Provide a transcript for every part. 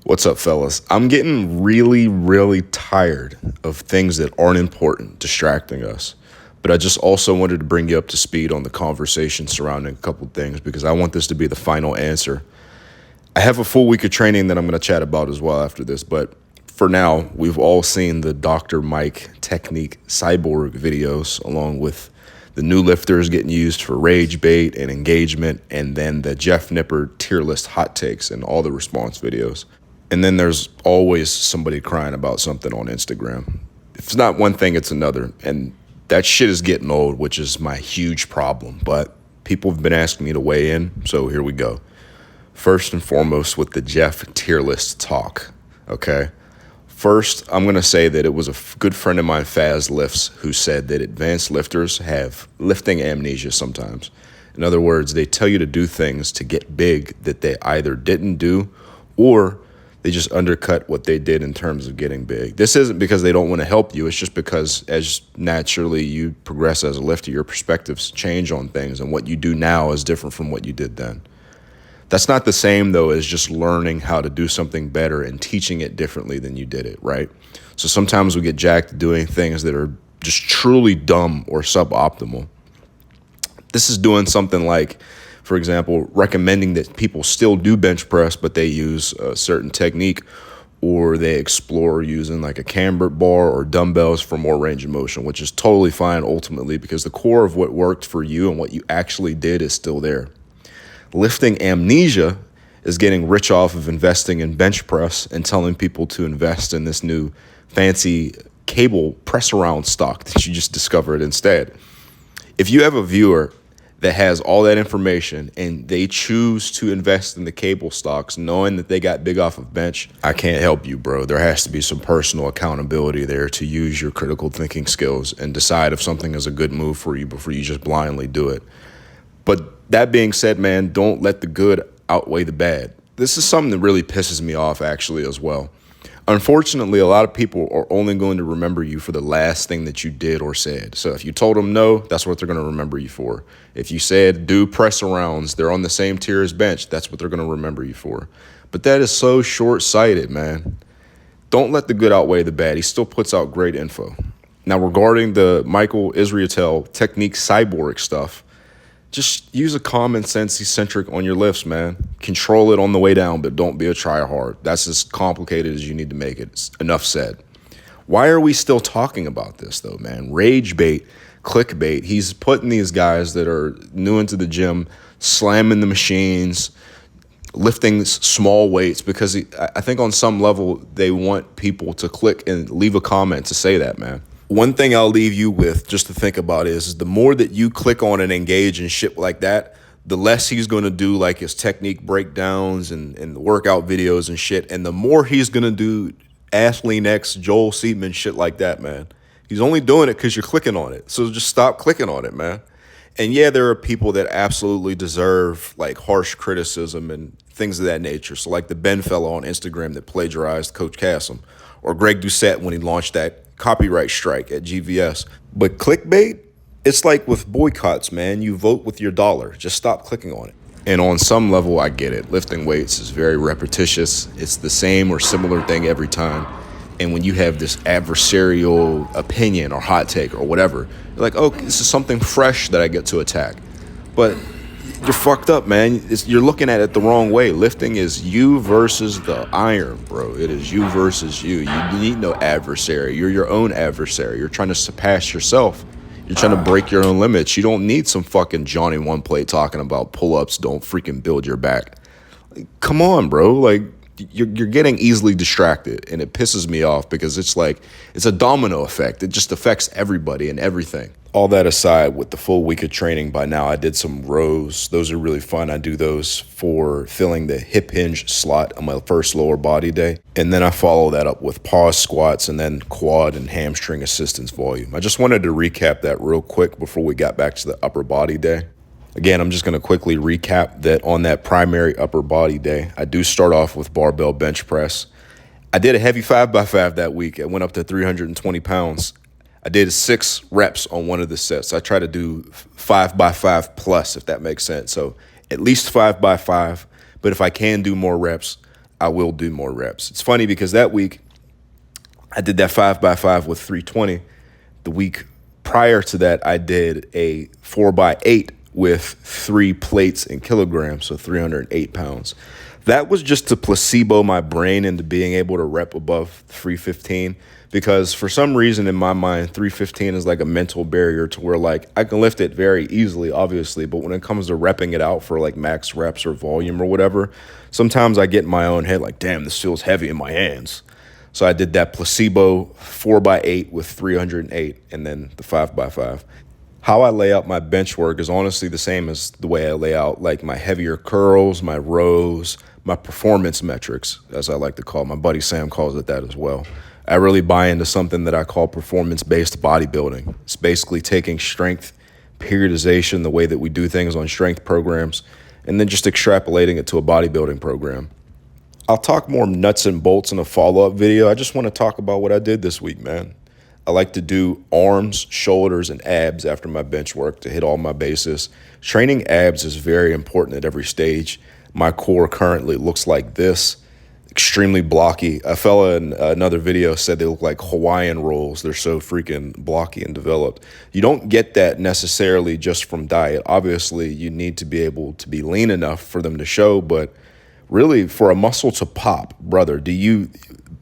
What's up, fellas? I'm getting really tired of things that aren't important distracting us. But I just also wanted to bring you up to speed on the conversation surrounding a couple things because I want this to be the final answer. I have a full week of training that I'm going to chat about as well after this, but for now, we've all seen the Dr. Mike Technique Cyborg videos along with the new lifters getting used for rage bait and engagement, and then the Jeff Nipper tier list hot takes and all the response videos. And then there's always somebody crying about something on Instagram. If it's not one thing, it's another. And that shit is getting old, which is my huge problem. But people have been asking me to weigh in, so here we go. First and foremost with the Jeff tier list talk, okay? First, I'm going to say that it was a good friend of mine, Faz Lifts, who said that advanced lifters have lifting amnesia sometimes. In other words, they tell you to do things to get big that they either didn't do or they just undercut what they did in terms of getting big. This isn't because they don't want to help you. It's just because as naturally you progress as a lifter, your perspectives change on things, and what you do now is different from what you did then. That's not the same, though, as just learning how to do something better and teaching it differently than you did it, right? So sometimes we get jacked doing things that are just truly dumb or suboptimal. This is doing something like, for example, recommending that people still do bench press, but they use a certain technique, or they explore using like a camber bar or dumbbells for more range of motion, which is totally fine ultimately because the core of what worked for you and what you actually did is still there. Lifting amnesia is getting rich off of investing in bench press and telling people to invest in this new fancy cable press around stock that you just discovered instead. If you have a viewer that has all that information and they choose to invest in the cable stocks knowing that they got big off of bench, I can't help you, bro. There has to be some personal accountability there to use your critical thinking skills and decide if something is a good move for you before you just blindly do it. But that being said, man, don't let the good outweigh the bad. This is something that really pisses me off actually as well. Unfortunately, a lot of people are only going to remember you for the last thing that you did or said. So if you told them no, that's what they're going to remember you for. If you said do press arounds, they're on the same tier as bench, that's what they're going to remember you for. But that is so short-sighted, man. Don't let the good outweigh the bad. He still puts out great info. Now, regarding the Michael Israetel Technique Cyborg stuff, just use a common sense eccentric on your lifts, man. Control it on the way down, but don't be a try-hard. That's as complicated as you need to make it. It's enough said. Why are we still talking about this, though, man? Rage bait, clickbait. He's putting these guys that are new into the gym, slamming the machines, lifting small weights, because I think on some level they want people to click and leave a comment to say that, man. One thing I'll leave you with just to think about is the more that you click on and engage in shit like that, the less he's going to do like his technique breakdowns and the workout videos and shit. And the more he's going to do Athlean X, Joel Seaman shit like that, man. He's only doing it because you're clicking on it. So just stop clicking on it, man. And yeah, there are people that absolutely deserve like harsh criticism and things of that nature. So like the Ben fellow on Instagram that plagiarized Coach Cassim, or Greg Doucette when he launched that copyright strike at GVS. But clickbait, it's like with boycotts, man. You vote with your dollar. Just stop clicking on it. And on some level, I get it. Lifting weights is very repetitious. It's the same or similar thing every time. And when you have this adversarial opinion or hot take or whatever, you're like, oh, this is something fresh that I get to attack. But you're fucked up, man. You're looking at it the wrong way. Lifting is you versus the iron, bro. It is you versus you. You need no adversary. You're your own adversary. You're trying to surpass yourself. You're trying to break your own limits. You don't need some fucking Johnny One Plate talking about pull-ups don't freaking build your back. Like, come on, bro. Like, you're getting easily distracted, and it pisses me off because it's like it's a domino effect. It just affects everybody and everything. All that aside, with the full week of training by now, I did some rows. Those are really fun. I do those for filling the hip hinge slot on my first lower body day. And then I follow that up with pause squats and then quad and hamstring assistance volume. I just wanted to recap that real quick before we got back to the upper body day. Again, I'm just going to quickly recap that on that primary upper body day, I do start off with barbell bench press. I did a heavy 5x5 that week. It went up to 320 pounds. I did 6 reps on one of the sets. I try to do 5x5 plus, if that makes sense. So at least 5x5. But if I can do more reps, I will do more reps. It's funny because that week I did that 5x5 with 320. The week prior to that, I did a 4x8 with 3 plates in kilograms, so 308 pounds. That was just to placebo my brain into being able to rep above 315, because for some reason in my mind, 315 is like a mental barrier to where like I can lift it very easily, obviously, but when it comes to repping it out for like max reps or volume or whatever, sometimes I get in my own head like, damn, this feels heavy in my hands. So I did that placebo 4x8 with 308 and then the 5x5. How I lay out my bench work is honestly the same as the way I lay out like my heavier curls, my rows, my performance metrics, as I like to call it. My buddy Sam calls it that as well. I really buy into something that I call performance-based bodybuilding. It's basically taking strength, periodization, the way that we do things on strength programs, and then just extrapolating it to a bodybuilding program. I'll talk more nuts and bolts in a follow-up video. I just want to talk about what I did this week, man. I like to do arms, shoulders, and abs after my bench work to hit all my bases. Training abs is very important at every stage. My core currently looks like this, extremely blocky. A fella in another video said they look like Hawaiian rolls. They're so freaking blocky and developed. You don't get that necessarily just from diet. Obviously, you need to be able to be lean enough for them to show, but really for a muscle to pop, brother, do you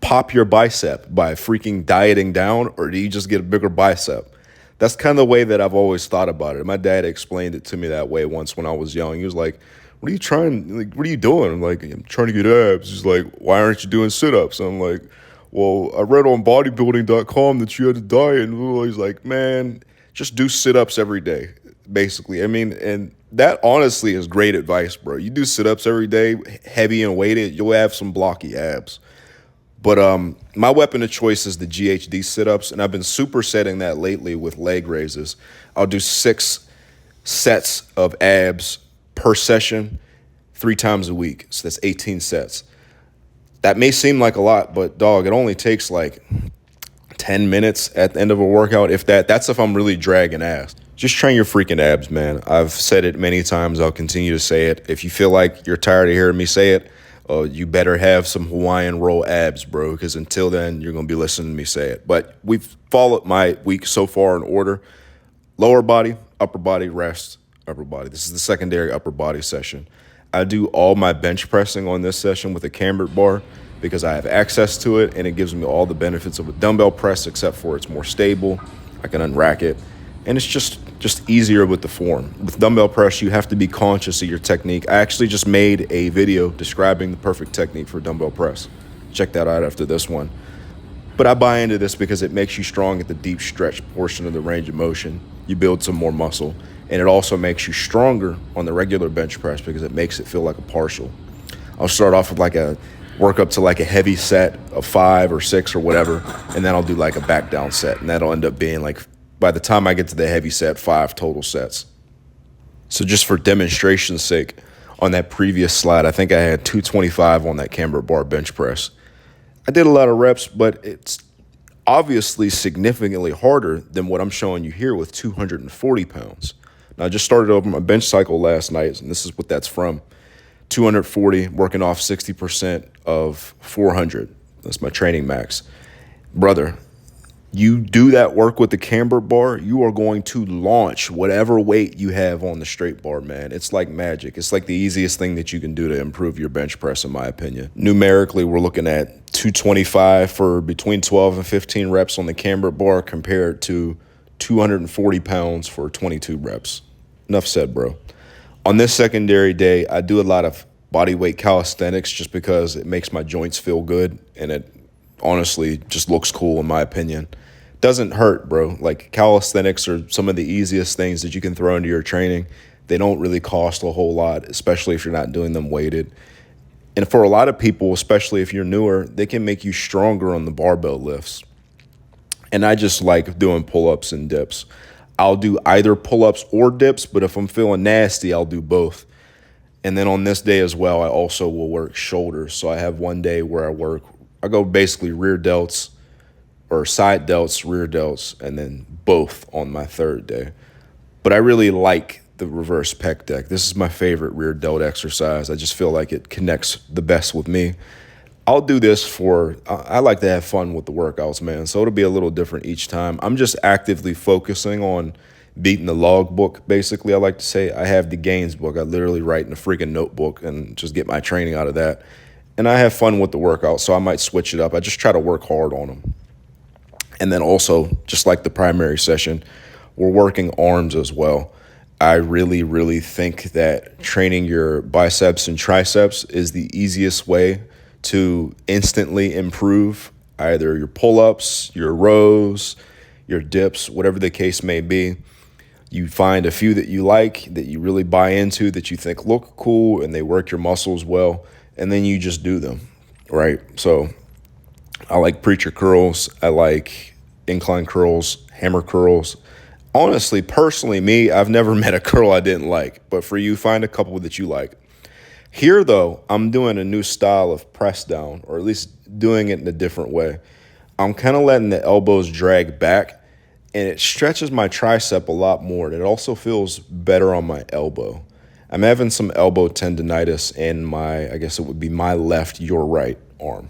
pop your bicep by freaking dieting down, or do you just get a bigger bicep? That's kind of the way that I've always thought about it. My dad explained it to me that way once when I was young. He was like, what are you trying, like, what are you doing? I'm like, I'm trying to get abs. He's like, why aren't you doing sit-ups? I'm like, well, I read on bodybuilding.com that you had to diet. And he's like, man, just do sit-ups every day, basically. I mean, and that honestly is great advice, bro. You do sit-ups every day, heavy and weighted, you'll have some blocky abs. But my weapon of choice is the GHD sit-ups, and I've been supersetting that lately with leg raises. I'll do 6 sets of abs per session 3 times a week. So that's 18 sets. That may seem like a lot, but dog, it only takes like 10 minutes at the end of a workout, if that. That's if I'm really dragging ass. Just train your freaking abs, man. I've said it many times. I'll continue to say it. If you feel like you're tired of hearing me say it, you better have some Hawaiian roll abs, bro, because until then, you're going to be listening to me say it. But we've followed my week so far in order. Lower body, upper body, rest, upper body. This is the secondary upper body session. I do all my bench pressing on this session with a cambered bar because I have access to it, and it gives me all the benefits of a dumbbell press, except for it's more stable. I can unrack it, and it's just easier with the form. With dumbbell press, you have to be conscious of your technique. I actually just made a video describing the perfect technique for dumbbell press. Check that out after this one. But I buy into this because it makes you strong at the deep stretch portion of the range of motion. You build some more muscle, and it also makes you stronger on the regular bench press because it makes it feel like a partial. I'll start off with like a work up to like a heavy set of 5 or 6 or whatever, and then I'll do like a back down set, and that'll end up being like, by the time I get to the heavy set, 5 total sets. So just for demonstration's sake, on that previous slide, I think I had 225 on that cambered bar bench press. I did a lot of reps, but it's obviously significantly harder than what I'm showing you here with 240 pounds. Now, I just started over my bench cycle last night, and this is what that's from. 240, working off 60% of 400. That's my training max. Brother, you do that work with the cambered bar, you are going to launch whatever weight you have on the straight bar, man. It's like magic. It's like the easiest thing that you can do to improve your bench press, in my opinion. Numerically, we're looking at 225 for between 12 and 15 reps on the cambered bar compared to 240 pounds for 22 reps. Enough said, bro. On this secondary day, I do a lot of body weight calisthenics just because it makes my joints feel good, and it honestly just looks cool, in my opinion. Doesn't hurt, bro. Like, calisthenics are some of the easiest things that you can throw into your training. They don't really cost a whole lot, especially if you're not doing them weighted. And for a lot of people, especially if you're newer, they can make you stronger on the barbell lifts. And I just like doing pull-ups and dips. I'll do either pull-ups or dips, but if I'm feeling nasty, I'll do both. And then on this day as well, I also will work shoulders. So I have one day where I go basically rear delts or side delts, rear delts, and then both on my third day. But I really like the reverse pec deck. This is my favorite rear delt exercise. I just feel like it connects the best with me. I'll do this I like to have fun with the workouts, man. So it'll be a little different each time. I'm just actively focusing on beating the log book, basically. I like to say I have the gains book. I literally write in a freaking notebook and just get my training out of that. And I have fun with the workout, so I might switch it up. I just try to work hard on them. And then also, just like the primary session, we're working arms as well. I really, really think that training your biceps and triceps is the easiest way to instantly improve either your pull-ups, your rows, your dips, whatever the case may be. You find a few that you like, that you really buy into, that you think look cool and they work your muscles well, and then you just do them, right? So I like preacher curls. I like incline curls, hammer curls. Honestly, personally, me, I've never met a curl I didn't like. But for you, find a couple that you like. Here, though, I'm doing a new style of press down, or at least doing it in a different way. I'm kind of letting the elbows drag back, and it stretches my tricep a lot more. And it also feels better on my elbow. I'm having some elbow tendonitis in I guess it would be my left, your right arm.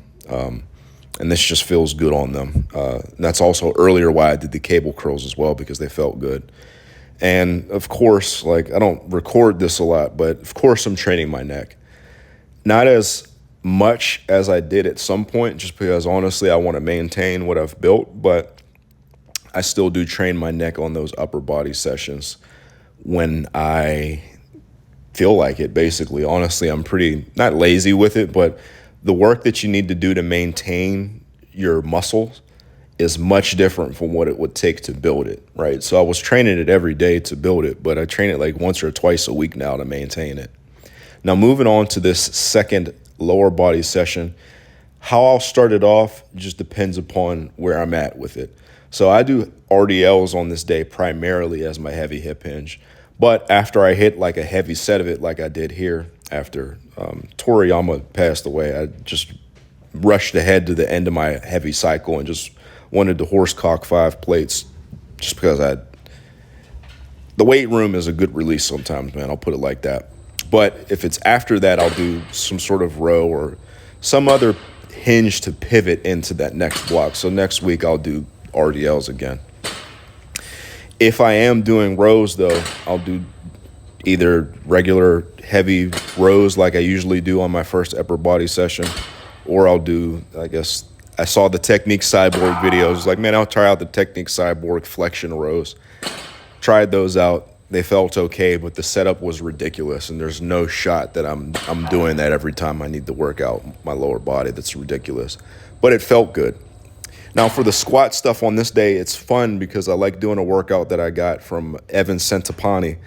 And this just feels good on them. And that's also earlier why I did the cable curls as well, because they felt good. And of course, like, I don't record this a lot, but of course I'm training my neck. Not as much as I did at some point, just because honestly I want to maintain what I've built, but I still do train my neck on those upper body sessions when I feel like it, basically. Honestly, I'm pretty, not lazy with it, but the work that you need to do to maintain your muscles is much different from what it would take to build it, right? So I was training it every day to build it, but I train it like once or twice a week now to maintain it. Now, moving on to this second lower body session, how I'll start it off just depends upon where I'm at with it. So I do RDLs on this day primarily as my heavy hip hinge. But after I hit like a heavy set of it, like I did here after Toriyama passed away, I just rushed ahead to the end of my heavy cycle and just wanted to horsecock 5 plates just because the weight room is a good release sometimes, man. I'll put it like that. But if it's after that, I'll do some sort of row or some other hinge to pivot into that next block. So next week I'll do RDLs again. If I am doing rows, though, I'll do either regular heavy rows like I usually do on my first upper body session, or I'll do, I guess, I saw the Technique Cyborg videos. Like, man, I'll try out the Technique Cyborg flexion rows. Tried those out. They felt okay, but the setup was ridiculous, and there's no shot that I'm doing that every time I need to work out my lower body. That's ridiculous. But it felt good. Now, for the squat stuff on this day, it's fun because I like doing a workout that I got from Evan Centopani.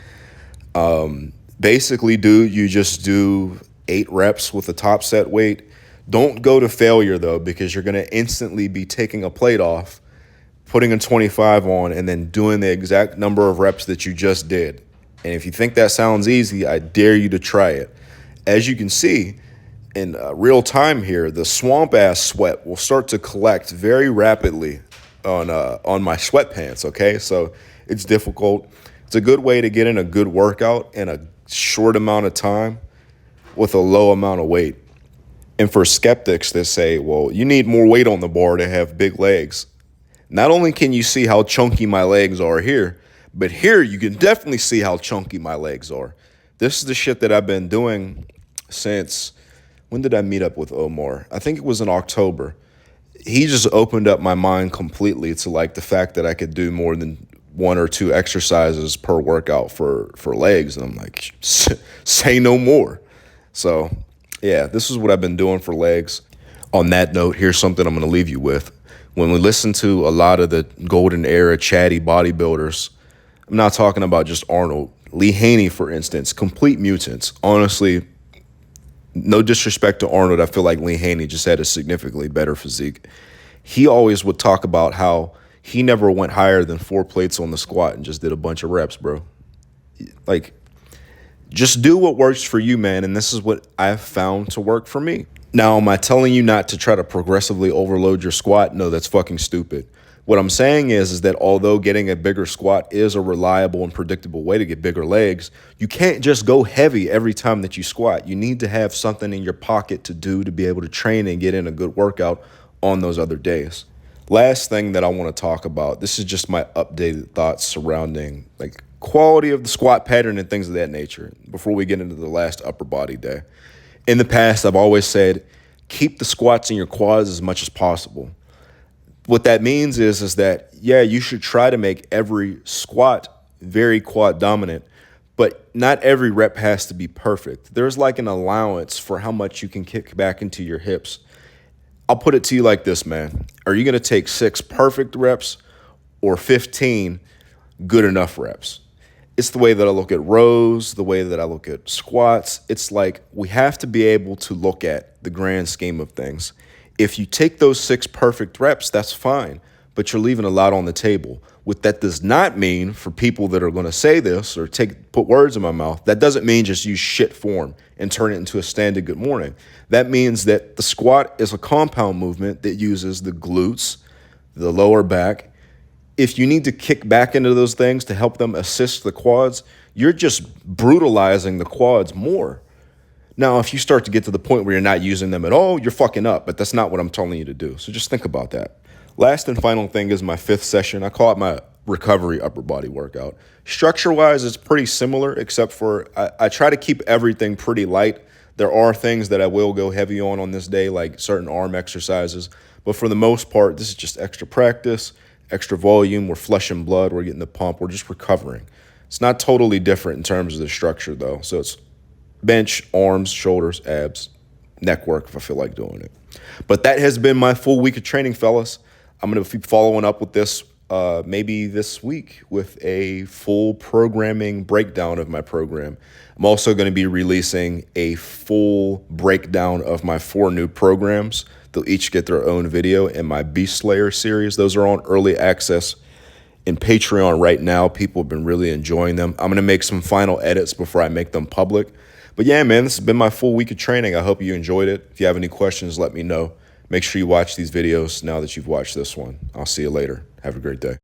Basically, dude, you just do 8 reps with a top set weight. Don't go to failure, though, because you're going to instantly be taking a plate off, putting a 25 on, and then doing the exact number of reps that you just did. And if you think that sounds easy, I dare you to try it. As you can see, in real time here, the swamp-ass sweat will start to collect very rapidly on my sweatpants, okay? So it's difficult. It's a good way to get in a good workout in a short amount of time with a low amount of weight. And for skeptics that say, well, you need more weight on the bar to have big legs, not only can you see how chunky my legs are here, but here you can definitely see how chunky my legs are. This is the shit that I've been doing since, when did I meet up with Omar? I think it was in October. He just opened up my mind completely to like the fact that I could do more than 1 or 2 exercises per workout for legs. And I'm like, say no more. So yeah, this is what I've been doing for legs. On that note, here's something I'm going to leave you with. When we listen to a lot of the golden era chatty bodybuilders, I'm not talking about just Arnold. Lee Haney, for instance, complete mutants. Honestly, no disrespect to Arnold, I feel like Lee Haney just had a significantly better physique. He always would talk about how he never went higher than 4 plates on the squat and just did a bunch of reps, bro. Like, just do what works for you, man, and this is what I've found to work for me. Now, am I telling you not to try to progressively overload your squat? No, that's fucking stupid. What I'm saying is that although getting a bigger squat is a reliable and predictable way to get bigger legs, you can't just go heavy every time that you squat. You need to have something in your pocket to do to be able to train and get in a good workout on those other days. Last thing that I want to talk about, this is just my updated thoughts surrounding like quality of the squat pattern and things of that nature before we get into the last upper body day. In the past, I've always said, keep the squats in your quads as much as possible. What that means is that, yeah, you should try to make every squat very quad dominant, but not every rep has to be perfect. There's like an allowance for how much you can kick back into your hips. I'll put it to you like this, man. Are you going to take 6 perfect reps or 15 good enough reps? It's the way that I look at rows, the way that I look at squats. It's like we have to be able to look at the grand scheme of things. If you take those 6 perfect reps, that's fine, but you're leaving a lot on the table. What that does not mean for people that are going to say this or put words in my mouth, that doesn't mean just use shit form and turn it into a standard good morning. That means that the squat is a compound movement that uses the glutes, the lower back. If you need to kick back into those things to help them assist the quads, you're just brutalizing the quads more. Now, if you start to get to the point where you're not using them at all, you're fucking up, but that's not what I'm telling you to do. So just think about that. Last and final thing is my 5th session. I call it my recovery upper body workout. Structure-wise, it's pretty similar, except for I try to keep everything pretty light. There are things that I will go heavy on this day, like certain arm exercises. But for the most part, this is just extra practice, extra volume. We're flushing blood. We're getting the pump. We're just recovering. It's not totally different in terms of the structure, though. So it's bench, arms, shoulders, abs, neck work if I feel like doing it. But that has been my full week of training, fellas. I'm going to be following up with this maybe this week with a full programming breakdown of my program. I'm also going to be releasing a full breakdown of my 4 new programs. They'll each get their own video in my Beast Slayer series. Those are on early access in Patreon right now. People have been really enjoying them. I'm going to make some final edits before I make them public. But yeah, man, this has been my full week of training. I hope you enjoyed it. If you have any questions, let me know. Make sure you watch these videos now that you've watched this one. I'll see you later. Have a great day.